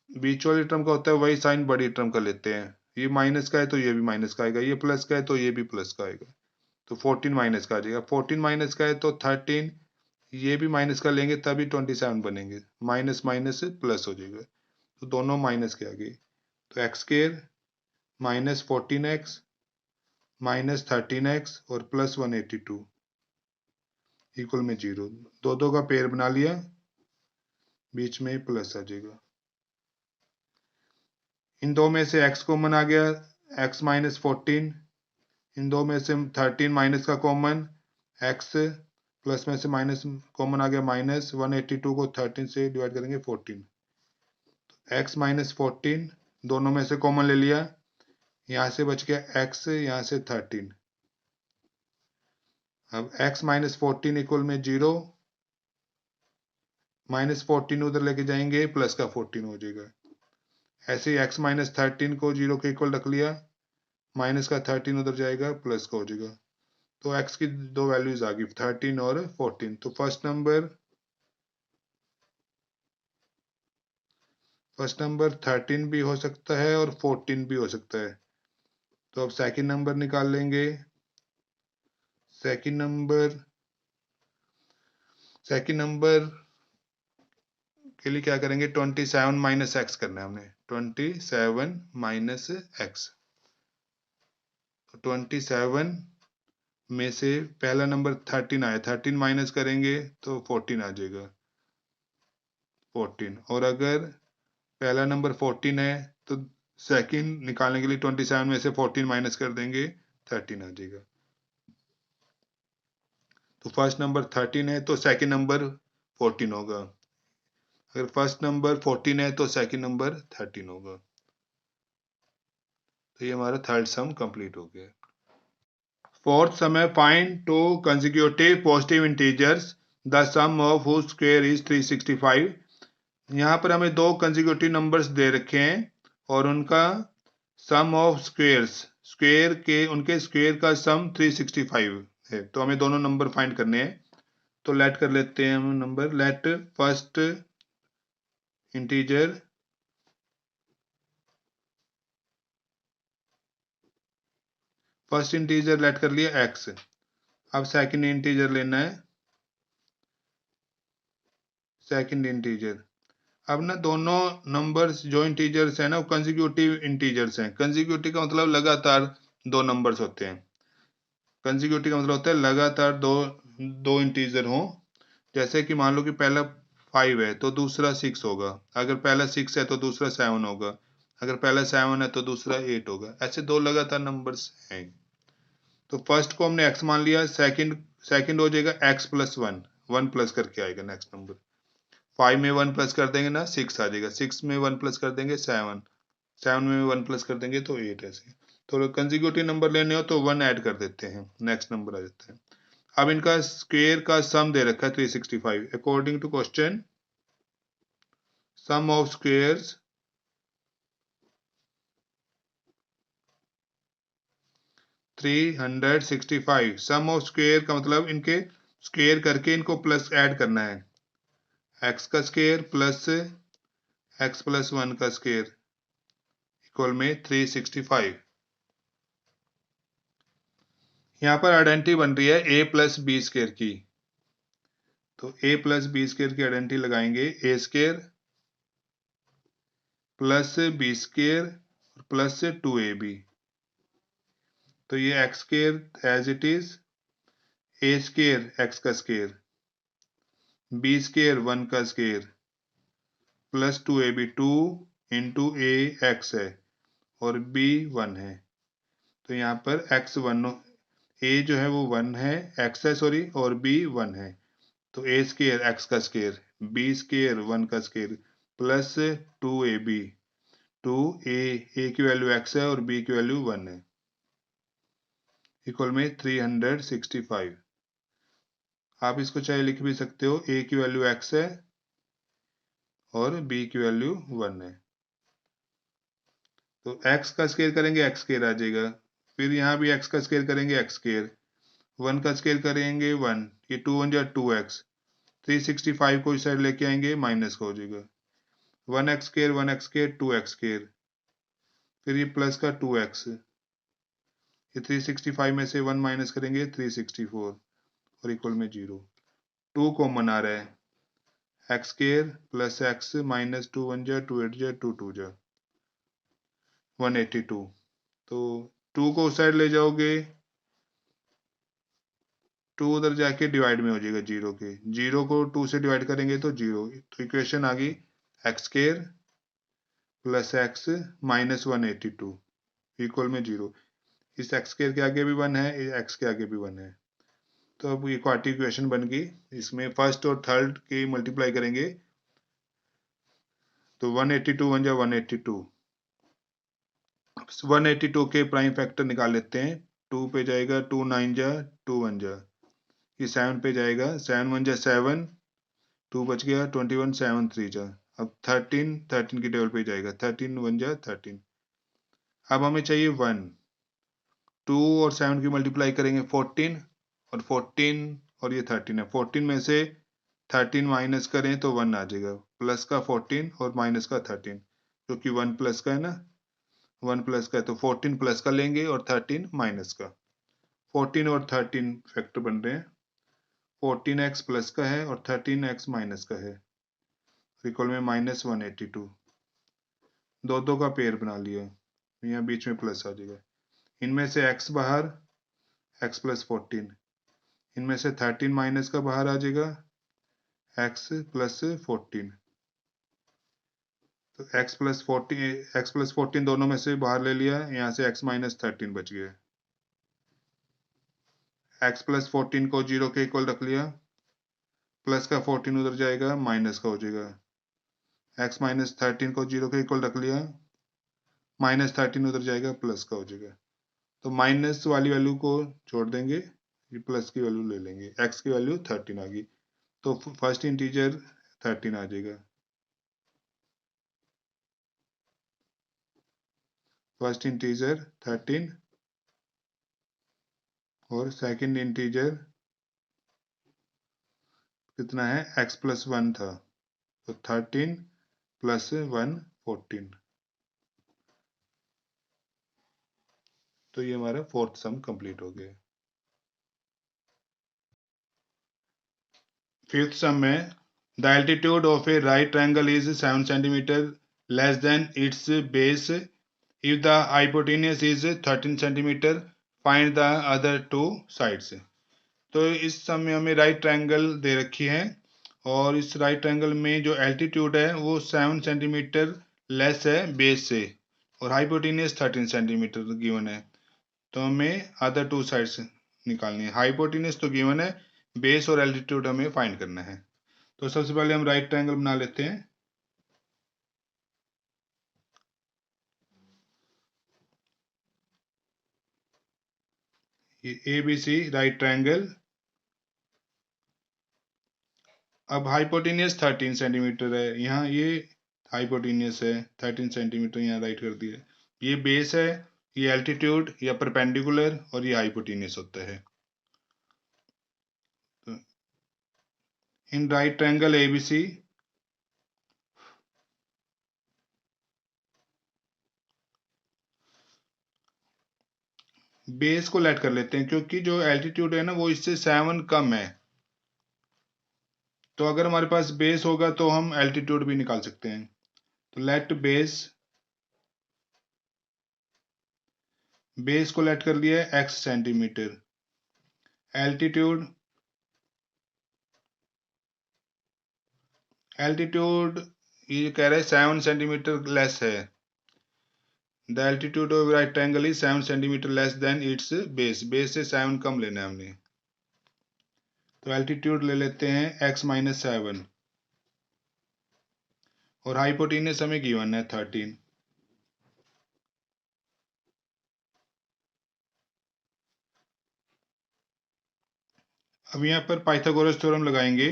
बीच वाली टर्म का होता है वही साइन बड़ी टर्म का लेते हैं। ये माइनस का है तो ये भी माइनस का आएगा, ये प्लस का है तो ये भी प्लस का आएगा। तो 14 माइनस का आ जाएगा। 14 माइनस का है तो 13, ये भी माइनस का लेंगे तभी 27 बनेंगे। माइनस माइनस प्लस हो जाएगा, तो दोनों माइनस के आ गए। तो x square minus 14x minus 13x और प्लस 182 इक्वल में 0। दो दो का पेयर बना लिया, बीच में प्लस आ जाएगा। इन दो में से x कॉमन आ गया, x माइनस 14। इन दो में से 13 माइनस का कॉमन, x प्लस में से माइनस कॉमन आ गया, माइनस 182 को 13 से डिवाइड करेंगे 14। x माइनस 14 दोनों में से कॉमन ले लिया, यहां से बच गया x, यहां से 13। अब x माइनस 14 इक्वल में 0, माइनस 14 उधर लेके जाएंगे प्लस का 14 हो जाएगा। ऐसे ही x माइनस 13 को 0 के इक्वल रख लिया, माइनस का 13 उधर जाएगा प्लस का हो जाएगा। तो x की दो वैल्यूज आ गई, 13 और 14। तो फर्स्ट नंबर 13 भी हो सकता है और 14 भी हो सकता है। तो अब सेकंड नंबर निकाल लेंगे। सेकंड नंबर के लिए क्या करेंगे, 27 माइनस एक्स करना है हमें। 27 माइनस एक्स, 27 में से पहला नंबर 13 आया, 13 माइनस करेंगे तो 14 आ जाएगा, 14। और अगर पहला नंबर 14 है तो सेकंड निकालने के लिए 27 में से 14 माइनस कर देंगे, 13 आ जाएगा। तो फर्स्ट नंबर 13 है तो सेकंड नंबर 14 होगा। अगर फर्स्ट नंबर 14 है तो सेकंड नंबर 13 होगा। तो ये हमारा थर्ड सम कंप्लीट हो गया। फोर्थ सम है, find two consecutive positive integers the sum of whose square is 365। यहाँ पर हमें दो कंसेक्यूटिव नंबर्स दे रखे हैं और उनका सम ऑफ स्क्वायर्स, स्क्वायर के उनके स्क्वायर का सम 365 है। तो हमें दोनों नंबर फाइंड करने हैं। तो लेट कर लेते हैं हम number. Let first integer let कर लिया x। अब सेकंड इंटीजर लेना है, सेकंड इंटीजर। अब ना दोनों नंबर्स जो इंटीजर्स हैं ना वो कंसेक्यूटिव इंटीजर्स हैं। कंसेक्यूटिव का मतलब लगातार दो नंबर्स होते हैं। कंसेक्यूटिव का मतलब होता है लगातार दो इंटीजर हों। जैसे कि मान लो कि पहला 5 है तो दूसरा 6 होगा, अगर पहला 6 है तो दूसरा 7 होगा, अगर पहला 7 है तो दूसरा 8 होगा। ऐसे दो लगातार नंबर्स हैं। तो फर्स्ट को हमने x मान लिया, सेकंड हो जाएगा x प्लस 1, 1 प्लस करके आएगा नेक्स्ट नंबर। 5 में 1 प्लस कर देंगे ना 6 आ जाएगा, 6 में 1 प्लस कर देंगे 7, 7 में 1 प्लस कर देंगे तो 8। ऐसे तो कंसेक्यूटिव नंबर लेने हो तो 1 ऐड कर देते हैं, नेक्स्ट नंबर आ जाता है। अब इनका स्क्वायर का सम दे रखा है 365। According to question, sum of squares 365। Sum of square का मतलब इनके स्क्वायर करके इनको प्लस ऐड करना है। x का स्क्वायर प्लस x प्लस 1 का स्क्वायर इक्वल में 365। यहाँ पर आइडेंटिटी बन रही है a प्लस बी स्क्वायर की। तो a प्लस बी स्क्वायर की आइडेंटिटी लगाएंगे, a square plus b square plus 2ab। तो ये x square as it is, a square x का स्क्वायर, b स्क्वायर 1 का square plus 2ab, 2 into a x है और बी 1 है। तो यहाँ पर एक्स 1, ए जो है वो 1 है, एक्स है सॉरी, और बी 1 है। तो ए स्केयर एक्स का स्केयर, बी स्केयर 1 का स्केयर, प्लस 2ab, 2 ए की वैल्यू एक्स है और बी की वैल्यू 1 है, इक्वल में 365। आप इसको चाहे लिख भी सकते हो, ए की वैल्यू एक्स है और बी की वैल्यू 1 है। तो एक्स का स्केयर करेंगे एक्स स्केयर आ जाएगा, फिर यहाँ भी एक्स का स्केयर करेंगे एक्स स्केयर, 1 का स्केयर करेंगे 1, ये 2 1 जा 2x, 365 को इस साइड लेके आएंगे माइनस का हो जाएगा, 1x square 1x square 2x square, फिर ये प्लस का 2x, ये 365 में से 1 माइनस करेंगे 364 और इक्वल में 0। 2 कॉमन आ रहा है, x square plus x minus 2 1 जा 2 8 जा 2 2 जा 182। तो 2 को उस साइड ले जाओगे, 2 उधर जाके डिवाइड में हो जाएगा 0 के, 0 को 2 से डिवाइड करेंगे तो 0। तो इक्वेशन आ गई x square plus x minus 182 equal में 0। इस एक्स स्केयर के आगे भी 1 है, एक्स के आगे भी 1 है। तो अब ये क्वाड्रेटिक इक्वेशन बन गई। इसमें फर्स्ट और थर्ड की मल्टीप्लाई करेंगे तो 182 1 जा 182, 182 के प्राइम फैक्टर निकाल लेते हैं। 2 पे जाएगा 2 9 जा 2 1 जा, ये 7 पे जाएगा 7 1 जा 7, 2 बच गया 21 7 3 जा। अब 13 की टेबल पे जाएगा 13 1 जा 13। अब हमें चाहिए 1, 2 और 7 की मल्टीप्लाई करेंगे 14, और 14 और ये 13 है, 14 में से 13 माइनस करें तो 1 आ जाएगा, प्लस का 14 और माइनस का 13, जो कि 1 प्लस का है ना, 1 प्लस का है तो 14 प्लस का लेंगे और 13 माइनस का। 14 और 13 फैक्टर बन रहे हैं, 14x प्लस का है और 13x माइनस का है, इक्वल में माइनस 182। दो दो का पेयर बना लिया, यहाँ बीच में प्लस आ जाएगा। इनमें से x बाहर, x प्लस 14, इनमें से 13 माइनस का बाहर आ जाएगा, x प्लस 14। तो x प्लस 14 दोनों में से बाहर ले लिया, यहाँ से x माइनस 13 बच गया। x प्लस 14 को 0 के इक्वल रख लिया, प्लस का 14 उधर जाएगा माइनस का हो जाएगा, x माइनस 13 को 0 के इक्वल रख लिया, माइनस 13 उधर जाएगा प्लस का हो जाएगा। तो माइनस वाली वैल्यू को छोड़ देंगे, ये प्लस की वैल्यू ले लेंगे, x की वैल्यू 13 आ गई, तो फर्स्ट इंटीजर 13 आ जाएगा, फर्स्ट इंटीजर 13 और सेकंड इंटीजर कितना है, x प्लस 1 था, तो 13 प्लस 1 14। तो ये हमारा फोर्थ सम कंप्लीट हो गया। फिफ्थ सम में the altitude of A right triangle is 7 centimetre less than it's base if the hypotenuse is 13 centimetre, find the other two sides. तो इस सम में हमें राइट ट्रायंगल दे रखी है और इस राइट ट्रायंगल में जो एल्टीट्यूड है वो 7 सेंटीमीटर लेस है बेस से और हाइपोटेन्यूज 13 सेंटीमीटर गिवन है। तो हमें अदर टू साइड्स निकालनी है। हाइपोटेन्यूज तो गिवन है, बेस और एल्टीट्यूड हमें फाइंड करना है। तो सबसे पहले हम राइट ट्रायंगल बना लेते हैं। ये ABC राइट ट्रायंगल। अब हाइपोटेन्यूज 13 सेंटीमीटर है, यहाँ ये हाइपोटेन्यूज है 13 सेंटीमीटर, यहाँ राइट कर दिया। ये बेस है, ये एल्टीट्यूड या परपेंडिकुलर और ये हाइपोटेन्यूज होता है। तो in right triangle ABC base को लेट कर लेते हैं, क्योंकि जो एल्टीट्यूड है ना वो इससे 7 कम है। तो अगर हमारे पास बेस होगा तो हम एल्टीट्यूड भी निकाल सकते हैं। तो लेट बेस, बेस को लेट कर लिया है x सेंटीमीटर, एल्टीट्यूड, एल्टीट्यूड ये कह रहा है 7 सेंटीमीटर लेस है। The altitude of right triangle is 7 centimetre less than it's base. Base से 7 कम लेना है हमने, तो एल्टीट्यूड ले लेते हैं x-7 और हाइपोटेन्यूस हमें गिवन है 13। अब यहाँ पर पाइथागोरस थ्योरम लगाएंगे।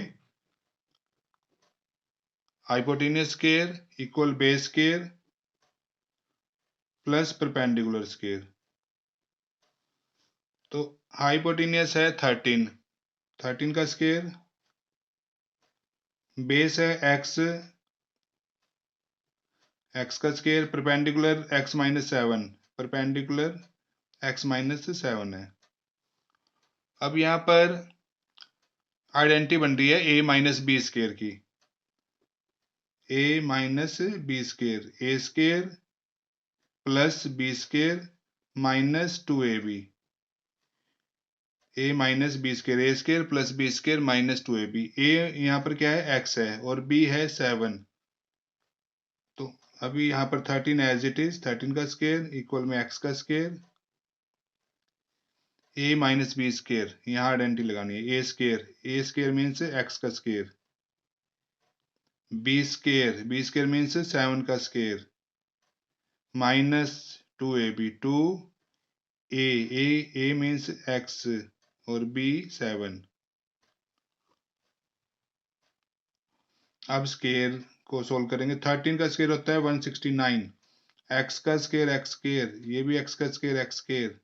Hypotenuse square equal base square plus perpendicular square. तो हाइपोटेन्यूस है 13 का स्क्वायर, बेस है x का square, perpendicular x-7, perpendicular x-7 है। अब यहाँ पर आइडेंटिटी बन रही है a माइनस बी स्क्वायर की, a minus b square, a square plus b square minus 2ab, a minus b square, a square plus b square minus 2ab। a यहाँ पर क्या है x है और b है 7। तो अभी यहाँ पर 13 एज इट इज, 13 का स्क्वायर इक्वल में x का square, a minus b square, यहाँ आइडेंटिटी लगानी है, ए स्क्वायर मीन्स x का स्क्वायर, बी स्क्वायर मीन्स 7 का square minus 2ab, 2 a means x और b 7। अब स्क्वायर को सोल्व करेंगे। 13 का स्क्वायर होता है 169, x का स्क्वायर, ये भी x का स्क्वायर,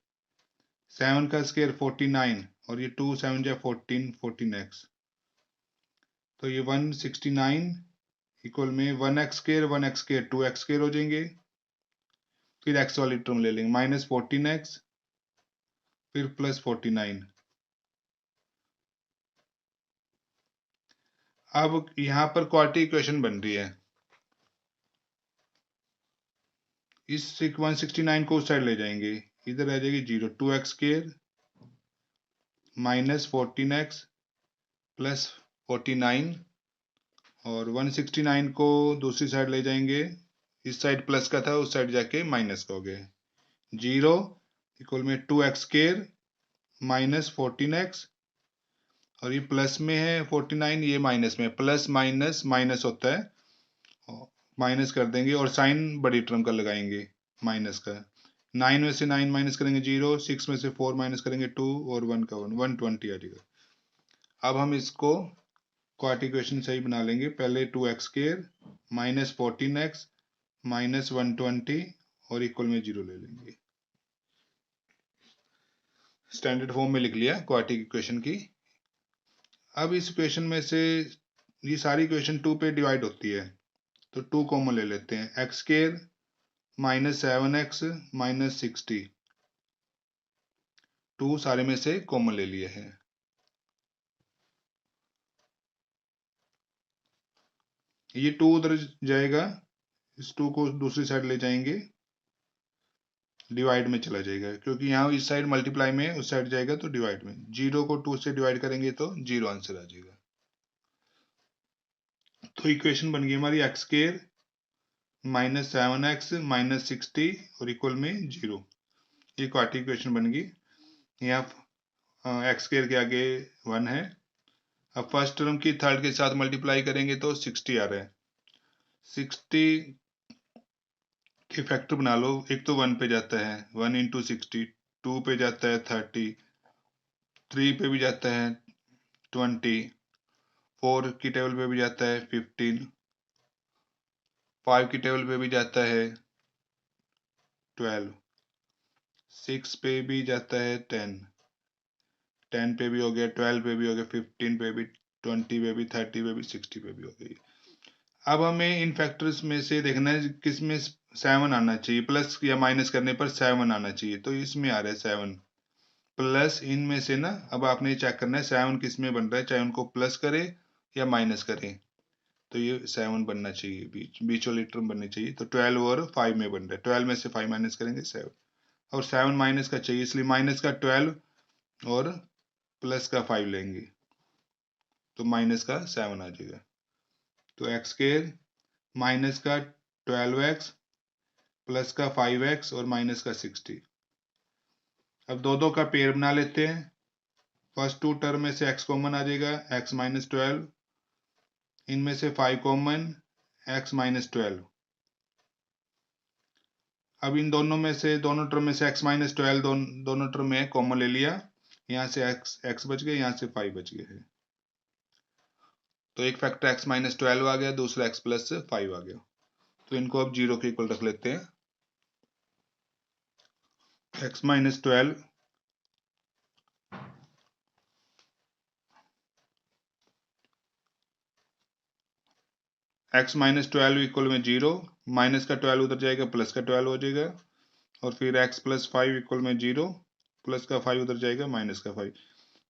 7 का स्क्वायर 49 और ये 2 7 जा 14, 14x। तो ये 169 इक्वल में 1x स्क्वायर 2x स्क्वायर हो जाएंगे, फिर x वाली टर्म ले लेंगे माइनस 14x फिर प्लस 49। अब यहां पर क्वाड्रेटिक इक्वेशन बन रही है, इस 169 को उस साइड ले जाएंगे, इधर आ जाएगी 0, 2x square minus 14x plus 49 और 169 को दूसरी साइड ले जाएंगे, इस साइड प्लस का था उस साइड जाके माइनस का हो गया, 0 इक्वल में 2x स्क्वायर माइनस 14x और ये प्लस में है 49, ये माइनस में, प्लस माइनस माइनस होता है, माइनस कर देंगे और साइन बड़ी टर्म का लगाएंगे माइनस का। 9 में से 9 माइनस करेंगे 0, 6 में से 4 माइनस करेंगे 2 और 1 का 1, 120 आ जाएगा। अब हम इसको क्वाड्रेटिक इक्वेशन सही बना लेंगे। पहले 2x square minus 14x minus 120 और इक्वल में 0 ले लेंगे। स्टैंडर्ड फॉर्म में लिख लिया क्वाड्रेटिक इक्वेशन की। अब इस इक्वेशन में से ये सारी इक्वेशन 2 पे डिवाइड होती है, तो 2 कॉमन ले लेते हैं, x square minus 7x minus 60, 2 सारे में से कॉमन ले लिए हैं। ये 2 उधर जाएगा, इस 2 को दूसरी साइड ले जाएंगे, डिवाइड में चला जाएगा, क्योंकि यहाँ इस साइड मल्टीप्लाई में उस साइड जाएगा तो डिवाइड में, 0 को 2 से डिवाइड करेंगे तो 0 आंसर आ जाएगा। तो इक्वेशन बन गई हमारी x square minus 7x minus 60 और इक्वल में 0। ये क्वाड्रेटिक इक्वेशन बन गई। यहाँ x स्क्वायर के आगे 1 है। अब फर्स्ट टर्म की थर्ड के साथ मल्टीप्लाई करेंगे तो 60 आ रहा है। 60 के फैक्टर बना लो, एक तो 1 पे जाता है 1 इंटू 60, 2 पे जाता है 30, 3 पे भी जाता है 20, 4 की टेबल पे भी जाता है 15, 5 की टेबल पे भी जाता है 12, 6 पे भी जाता है 10, 10 पे भी हो गया, 12 पे भी हो गया, 15 पे भी, 20 पे भी, 30 पे भी, 60 पे भी हो गई। अब हमें इन फैक्टर्स में से देखना है किस में 7 आना चाहिए, प्लस या माइनस करने पर 7 आना चाहिए, तो इसमें आ रहा है 7 प्लस, इनमें से ना अब आपने चेक करना है 7 किस में बन रहा है, चाहे उनको प्लस करे या माइनस करे, तो ये 7 बनना चाहिए, बीच वाली टर्म बननी चाहिए। तो 12 और 5 में बन रहा है, 12 में से 5 माइनस करेंगे 7, और 7 माइनस का चाहिए, इसलिए माइनस का 12 और प्लस का 5 लेंगे तो माइनस का 7 आ जाएगा। तो x स्क्वायर माइनस का 12x प्लस का 5x और माइनस का 60। अब दो का पेयर बना लेते हैं। फर्स्ट टू टर्म में से x कॉमन आ जाएगा, x माइनस 12, इनमें से 5 कॉमन, x माइनस 12। अब इन दोनों में से, दोनों टर्म में से x माइनस 12 दोनों टर्म में कॉमन ले लिया, यहाँ से x बच गए, यहाँ से 5 बच गए हैं। तो एक फैक्टर x माइनस 12 आ गया, दूसरा x प्लस 5 आ गया। तो इनको अब 0 के इक्वल रख लेते हैं। x minus 12 x minus 12 equal में 0, माइनस का 12 उधर जाएगा, प्लस का 12 हो जाएगा, और फिर x प्लस 5 इक्वल में 0, प्लस का 5 उधर जाएगा, माइनस का 5।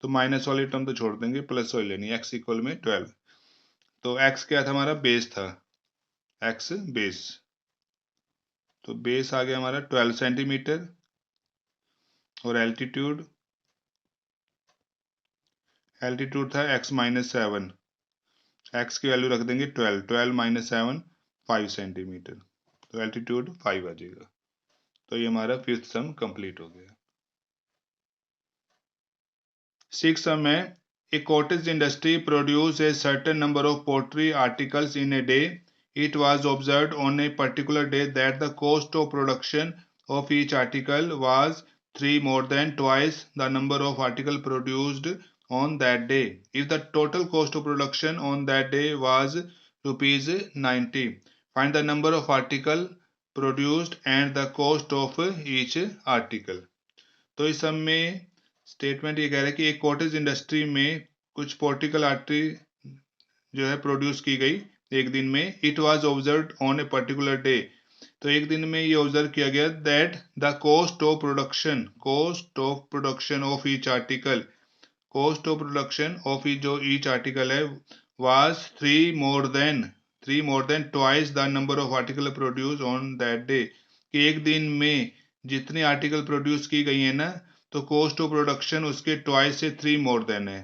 तो माइनस वाली टर्म तो छोड़ देंगे, प्लस वाली लेनी, x इक्वल में 12। तो x क्या था हमारा? बेस था, x बेस। तो बेस आ गया हमारा 12 सेंटीमीटर, और एल्टीट्यूड था x माइनस 7। x की वैल्यू रख देंगे 12, 12 माइनस 7 5 सेंटीमीटर। तो एल्टीट्यूड 5 आ जाएगा। तो ये हमारा फिफ्थ सम कंप्लीट हो गया। सिक्स सम है, a cottage industry produce a certain number of pottery articles in a day. It was observed on a particular day that the cost of production of each article was 3 more than twice the number of articles produced on that day. If the total cost of production on that day was rupees 90, find the number of articles produced and the cost of each article. तो इस सब में statement ये कह रहा है कि एक कॉटेज इंडस्ट्री में कुछ पोर्टिकल आर्टरी जो है प्रोड्यूस की गई एक दिन में। It was observed on a particular day, तो एक दिन में ये ऑब्जर्व किया गया that the cost of production of each article, cost of production of जो ईच आर्टिकल है was 3 more than twice the number of article produce on that day, कि एक दिन में जितनी आर्टिकल प्रोड्यूस की गई है ना, तो कॉस्ट ऑफ प्रोडक्शन उसके ट्वाइस से 3 मोर देन है।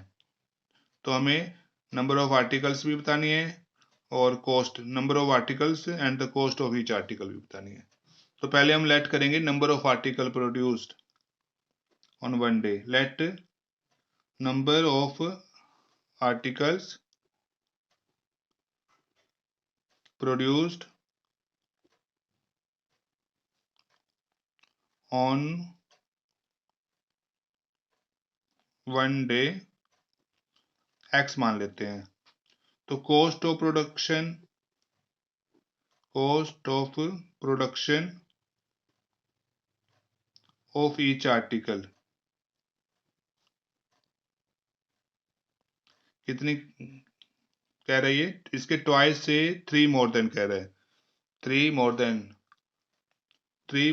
तो हमें नंबर ऑफ आर्टिकल्स भी बतानी है और cost, number of articles and the cost of each article भी बतानी है। तो पहले हम लेट करेंगे number of article produced on one day. Late number of articles produced on one day x मान लेते हैं। तो cost of production of each article कितनी कह रही है? इसके ट्वाइस से 3 मोर देन कह रहा है, 3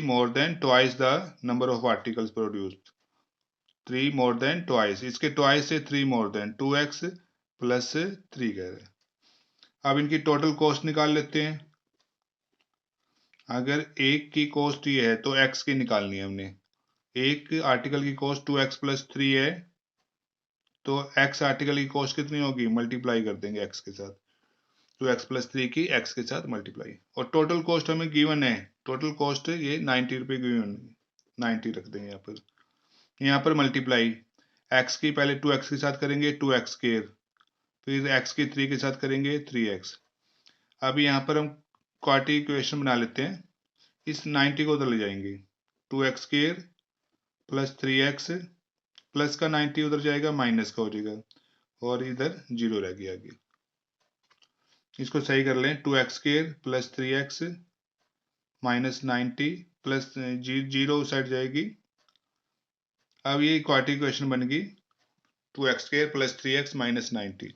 more than twice the number of articles produced, 3 more than twice, इसके ट्वाइस से 3 मोर देन, 2x प्लस 3 कह रहे हैं। अब इनकी टोटल कॉस्ट निकाल लेते हैं। अगर एक की कॉस्ट ये है तो x की निकालनी है हमने। एक आर्टिकल की कॉस्ट 2x प्लस 3 है, तो x आर्टिकल की कॉस्ट कितनी होगी? मल्टीप्लाई कर देंगे x के साथ, 2x प्लस 3 की x के साथ मल्टीप्लाई। और टोटल कॉस्ट हमें गिवन है, टोटल कॉस्ट ये 90 रुपये गिवन, 90 रख देंगे यहाँ पर मल्टीप्लाई x की पहले 2x के साथ करेंगे 2x स्क्वायर, फिर x की 3 के साथ करेंगे 3x। अब यहाँ पर हम क्वाड्रेटिक इक्वेशन बना लेते हैं, इस 90 को उधर ले जाएंगे, 2x square plus 3x, plus का 90 उधर जाएगा, माइनस का हो जाएगा, और इधर 0 रह गया आगे। इसको सही कर लें, 2x square plus 3x minus 90 plus 0 उस साइड जाएगी। अब ये क्वाड्रेटिक इक्वेशन बन गई 2x square plus 3x minus 90।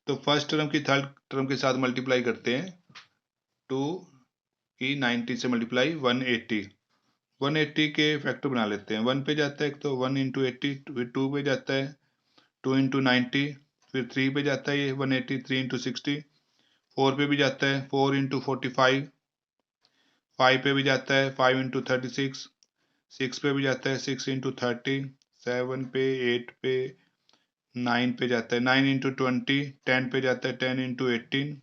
तो फर्स्ट टर्म की थर्ड टर्म के साथ मल्टीप्लाई करते हैं, 2 की 90 से मल्टीप्लाई 180, 180 के फैक्टर बना लेते हैं। 1 पे जाता है एक तो 1 इंटू 80, फिर 2 पे जाता है 2 इंटू 90, फिर 3 पे जाता है ये 180, 3 इंटू 60, 4 पे भी जाता है 4 इंटू 45, 5 पे भी जाता है 5 इंटू 36, 6 पे भी जाता है 6 इंटू 30, 7 पे, 8 पे, 9 पे जाता है 9 इंटू 20, 10 पे जाता है 10 इंटू 18,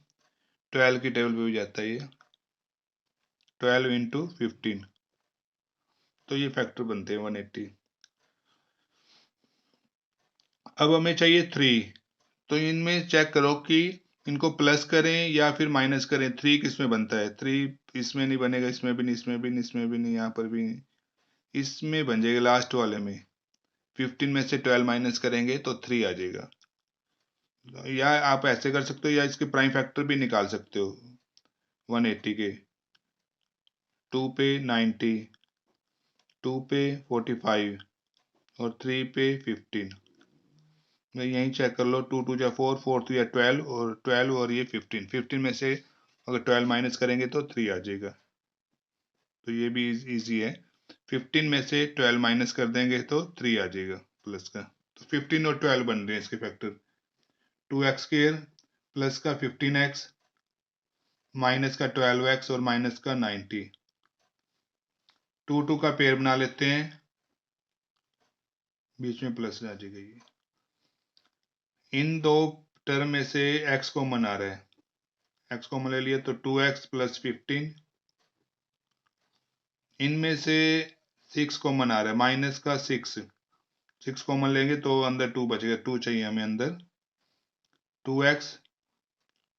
12 की टेबल पे भी जाता है ये, 12 इंटू 15, तो ये फैक्टर बनते हैं 180। अब हमें चाहिए 3, तो इनमें चेक करो कि इनको प्लस करें या फिर माइनस करें। 3 किस में बनता है? 3 इसमें नहीं बनेगा, इसमें भी नहीं, इसमें भी नहीं, इसमें भी नहीं, यहाँ पर भी नहीं, इसमें बन जाएगा लास्ट वाले में। 15 में से 12 माइनस करेंगे तो 3 आ जाएगा। या आप ऐसे कर सकते हो या इसके प्राइम फैक्टर भी निकाल सकते हो 180 के। 2 पे 90, 2 पे 45 और 3 पे 15। मैं यहीं चेक कर लो, 2 2 जा 4, 4 3 जा 12 और 12 और ये 15। 15 में से अगर 12 माइनस करेंगे तो 3 आ जाएगा, तो ये भी इजी है। 15 में से 12 माइनस कर देंगे तो 3 आ जाएगा प्लस का। तो 15 और 12 बन रहे हैं इसके फैक्टर। 2x² प्लस का 15x माइनस का 12x और माइनस का 90। 2 2 का पेयर बना लेते हैं, बीच में प्लस आ जाएगा ये। इन दो टर्म में से x कॉमन आ रहा है, x कॉमन ले लिया तो 2x प्लस 15। इनमें से 6 कॉमन आ रहा है, माइनस का 6 कॉमन लेंगे तो अंदर 2 बचेगा, 2 चाहिए हमें अंदर। 2x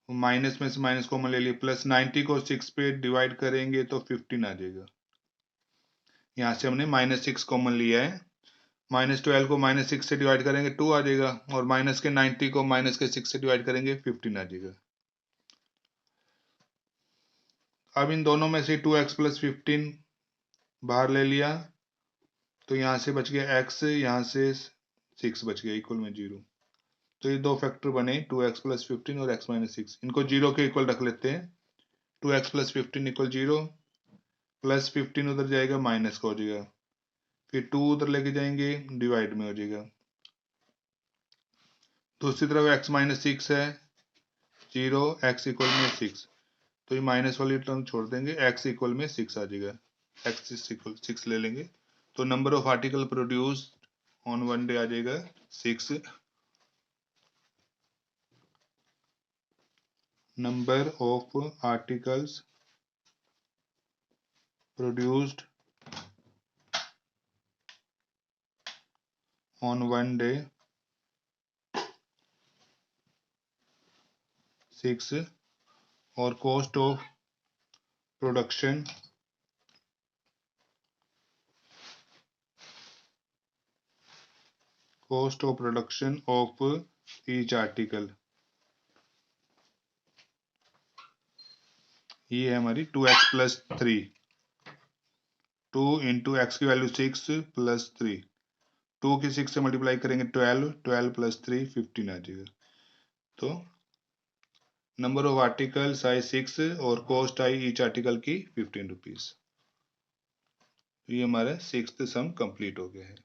माइनस में से माइनस कॉमन ले लिया, प्लस 90 को 6 पे डिवाइड करेंगे तो 15 आ जाएगा। यहाँ से हमने -6 कॉमन लिया है, -12 को -6 से डिवाइड करेंगे 2 आ जाएगा, और माइनस के 90 को माइनस के 6 से डिवाइड करेंगे 15 आ जाएगा। अब इन दोनों में से 2x प्लस 15 बाहर ले लिया, तो यहाँ से बच गया x, यहाँ से 6 बच गया, इक्वल में 0। तो ये दो फैक्टर बने 2x प्लस 15 और x माइनस 6, इनको 0 के इक्वल रख लेते हैं। 2x प्लस 15 इक्वल 0, प्लस 15 उधर जाएगा माइनस का हो जाएगा, फिर 2 उधर लेके जाएंगे डिवाइड में हो जाएगा। दूसरी तरफ x माइनस 6 है, 0, x इक्वल में 6, तो ये माइनस वाली टर्म छोड़ देंगे, x इक्वल में 6 आ जाएगा, x इक्वल 6 ले लेंगे। तो number of article produce on one day आ जाएगा 6। Number of articles produced on one day 6, और cost of production of each article, ये है हमारी 2x प्लस 3, 2 इंटू एक्स की वैल्यू 6 प्लस 3, 2 की 6 से मल्टीप्लाई करेंगे 12, 12 प्लस 3 15 आ जाएगा। तो नंबर ऑफ आर्टिकल्स आई 6 और कॉस्ट आई ईच आर्टिकल की 15 रुपीज। ये हमारा 6th सम कंप्लीट हो गया है।